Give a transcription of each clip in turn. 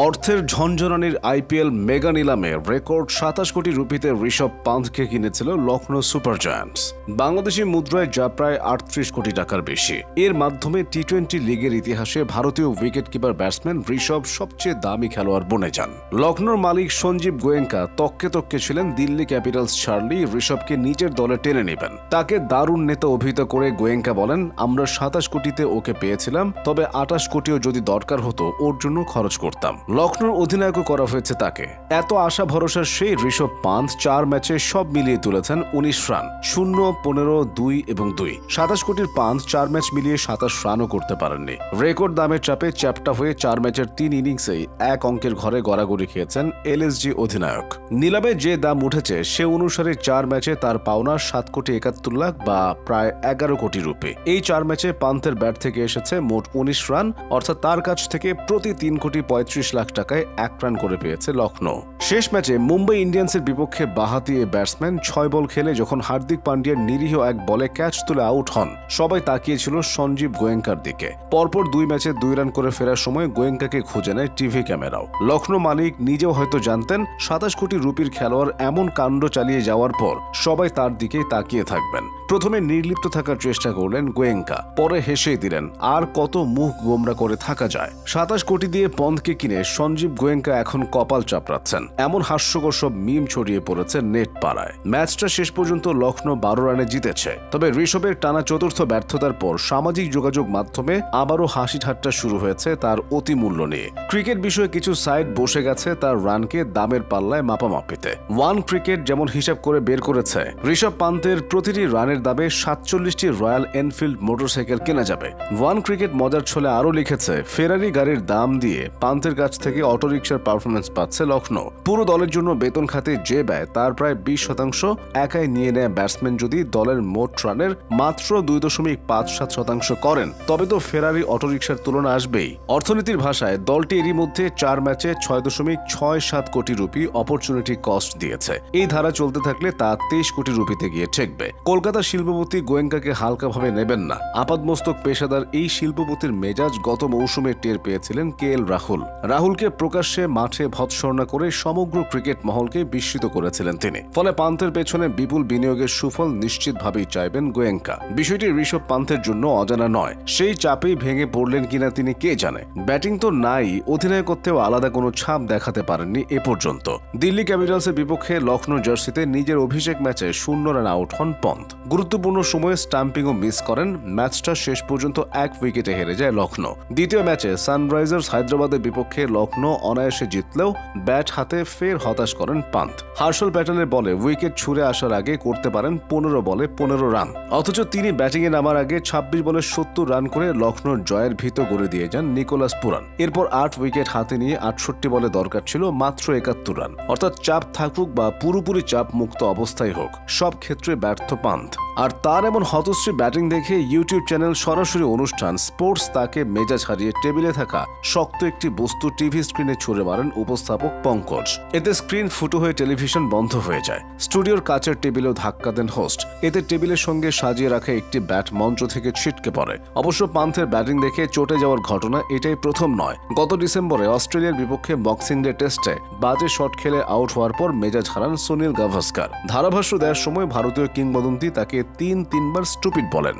অর্থের ঝনঝনানির IPL mega নিলামে record ২৭ কোটি রুপিতে ঋষভ পান্থকে কিনেছিল লখনৌ সুপার জায়ান্টস। বাংলাদেশি মুদ্রায় যা প্রায় ৩৮ কোটি টাকার বেশি। এর মাধ্যমে টি-20 লিগের ইতিহাসে ভারতীয় উইকেট কিপার ব্যাটসম্যান ঋষভ সবচেয়ে দামি খেলোয়াড় বনে যান। লখনৌর মালিক সঞ্জীব গোয়েঙ্কা তককে তককে ছিলেন দিল্লি ক্যাপিটালস ছাড়লেই ঋষভকে নিজের দলে টেনে নেবেন। তাকে দারুণ নেতা অভিহিত করে গোয়েঙ্কা বলেন, আমরা ২৭ কোটিতে ওকে পেয়েছিলাম, তবে ২৮ কোটিও যদি দরকার হতো ওর জন্য খরচ করতাম। লখনৌর অধিনায়কও করা হয়েছে তাকে। এত আশা ভরসার সেই ঋষভ পান্থ ৪ ম্যাচে সব মিলিয়ে তুলেছেন ১৯ রান, ০, ১৫, ২ এবং ২। ২৭ কোটির পান্থ ৪ ম্যাচ মিলিয়ে ২৭ রানও করতে পারেননি। রেকর্ড দামের চাপে চ্যাপ্টা হয়ে ৪ ম্যাচের ৩ ইনিংসেই এক অঙ্কের ঘরে গড়াগড়ি খেয়েছেন এলএসজি অধিনায়ক। নিলামে যে দাম উঠেছে সে অনুসারে ৪ ম্যাচে তার পাওনা ৭ কোটি ৭১ লাখ বা প্রায় ১১ কোটি রুপি। এই ৪ ম্যাচে পান্থের ব্যাট থেকে এসেছে মোট ১৯ রান, অর্থাৎ তার কাছ থেকে প্রতি ৩ কোটি ৩৫ লাখ টাকায় ১ রান করে পেয়েছে লখনৌ। শেষ ম্যাচে মুম্বাই ইন্ডিয়ান্সের বিপক্ষে বাঁহাতি এই ব্যাটসম্যান ৬ বল খেলে যখন হার্দিক পান্ডিয়ার নিরীহ এক বলে ক্যাচ তুলে আউট হন, সবাই তাকিয়েছিল সঞ্জীব গোয়েঙ্কার দিকে। পরপর ২ ম্যাচে ২ রান করে ফেরার সময় গোয়েঙ্কাকে খুঁজে নেয় টিভি ক্যামেরাও। লখনৌ মালিক নিজেও হয়তো জানতেন ২৭ কোটি রুপির খেলোয়াড় এমন কাণ্ড চালিয়ে যাওয়ার পর সবাই তার দিকেই তাকিয়ে থাকবেন। প্রথমে নির্লিপ্ত থাকার চেষ্টা করলেন গোয়েঙ্কা, পরে হেসেই দিলেন, আর কত মুখ গোমরা করে থাকা যায়। ২৭ কোটি দিয়ে পন্থকে কিনে সঞ্জীব গোয়েঙ্কা এখন কপাল চাপড়াচ্ছেন। এমন হাস্যকর সব মিম ছড়িয়ে পড়েছে নেট পাড়ায়। ম্যাচটা শেষ পর্যন্ত লখনৌ ১২ রানে জিতেছে। তবে ঋষভের টানা চতুর্থ ব্যর্থতার পর সামাজিক যোগাযোগ মাধ্যমে আবারও হাসি ঠাট্টা শুরু হয়েছে তার অতিমূল্য নিয়ে। ক্রিকেট বিষয়ে কিছু সাইট বসে গেছে তার রানকে দামের পাল্লায় মাপামাপিতে। ওয়ান ক্রিকেট যেমন হিসাব করে বের করেছে ঋষভ পান্থের প্রতিটি রানের দামে ৪৭টি রয়্যাল এনফিল্ড মোটরসাইকেল কেনা যাবে। ওয়ান ক্রিকেট মজার ছলে আরও লিখেছে, ফেরারি গাড়ির দাম দিয়ে পান্থের কাছ থেকে অটোরিকশার পারফরমেন্স পাচ্ছে লখনৌ। পুরো দলের জন্য বেতন খাতে যে ব্যয় তার প্রায় ২০% একাই নিয়ে নেয় ব্যাটসম্যান যদি দলের মোট রানের মাত্র ২.৫৭% করেন, তবে তো ফেরারি অটোরিকশার তুলনা আসবেই। অর্থনীতির ভাষায় দলটি এরই মধ্যে ৪ ম্যাচে ৬.৬৭ কোটি রুপি অপরচুনিটি কস্ট দিয়েছে। এই ধারা চলতে থাকলে তা ২৩ কোটি রুপিতে গিয়ে ঠেকবে। কলকাতা শিল্পপতি গোয়েঙ্কাকে হালকাভাবে নেবেন না। আপাদমস্তক পেশাদার এই শিল্পপতির মেজাজ গত মৌসুমে টের পেয়েছিলেন কেএল রাহুল। রাহুলকে প্রকাশ্যে মাঠে ভৎসনা করে সমগ্র ক্রিকেট মহলকে বিস্মিত করেছিলেন তিনি। ফলে পান্থের পেছনে বিপুল বিনিয়োগের সুফল নিশ্চিতভাবেই চাইবেন গোয়েঙ্কা। বিষয়টি ঋষভ পান্থের জন্য অজানা নয়। সেই চাপেই ভেঙে পড়লেন কিনা তিনি কে জানে। ব্যাটিং তো নাই, অধিনায়কত্বেও আলাদা কোনো ছাপ দেখাতে পারেননি এ পর্যন্ত। দিল্লি ক্যাপিটালসের বিপক্ষে লখনৌ জার্সিতে নিজের অভিষেক ম্যাচে ০ রান আউট হন পন্থ। গুরুত্বপূর্ণ সময়ে স্টাম্পিংও মিস করেন। ম্যাচটা শেষ পর্যন্ত ১ উইকেটে হেরে যায় লখনৌ। দ্বিতীয় ম্যাচে সানরাইজার্স হায়দ্রাবাদের বিপক্ষে লখনৌ অনায়াসে জিতলেও ব্যাট হাতে ফের হতাশ করেন পান্থ। হার্ষল প্যাটেলের বলে উইকেট ছুড়ে আসার আগে করতে পারেন ১৫ বলে ১৫ রান, অথচ তিনি ব্যাটিংয়ে নামার আগে ২৬ বলে ৭০ রান করে লখনৌর জয়ের ভিত গড়ে দিয়ে যান নিকোলাস পুরান। এরপর ৮ উইকেট হাতে নিয়ে ৬৮ বলে দরকার ছিল মাত্র ৭১ রান। অর্থাৎ চাপ থাকুক বা পুরোপুরি চাপ মুক্ত অবস্থায় হোক, সব ক্ষেত্রে ব্যর্থ পান্থ। আর তার এমন হতশ্রী ব্যাটিং দেখে ইউটিউব চ্যানেল সরাসরি অনুষ্ঠান স্পোর্টস তাকে মেজাজ হারিয়ে টেবিলে থাকা শক্ত একটি বস্তু টিভি স্ক্রিনে ছুড়ে মারেন উপস্থাপক পঙ্কজ। এতে স্ক্রিন ফুটো হয়ে টেলিভিশন বন্ধ হয়ে যায়। স্টুডিওর কাচের টেবিলেও ধাক্কা দেন হোস্ট। এতে টেবিলের সঙ্গে সাজিয়ে রাখা একটি ব্যাট মঞ্চ থেকে ছিটকে পড়ে। অবশ্য পান্থের ব্যাটিং দেখে চটে যাওয়ার ঘটনা এটাই প্রথম নয়। গত ডিসেম্বরে অস্ট্রেলিয়ার বিপক্ষে বক্সিং ডে টেস্টে বাজে শট খেলে আউট হওয়ার পর মেজাজ হারান সুনীল গাভাস্কার। ধারাভাষ্য দেওয়ার সময় ভারতীয় কিংবদন্তি তাকে ৩ বার স্টুপিড বলেন।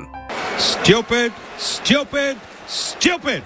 Stupid, stupid, stupid!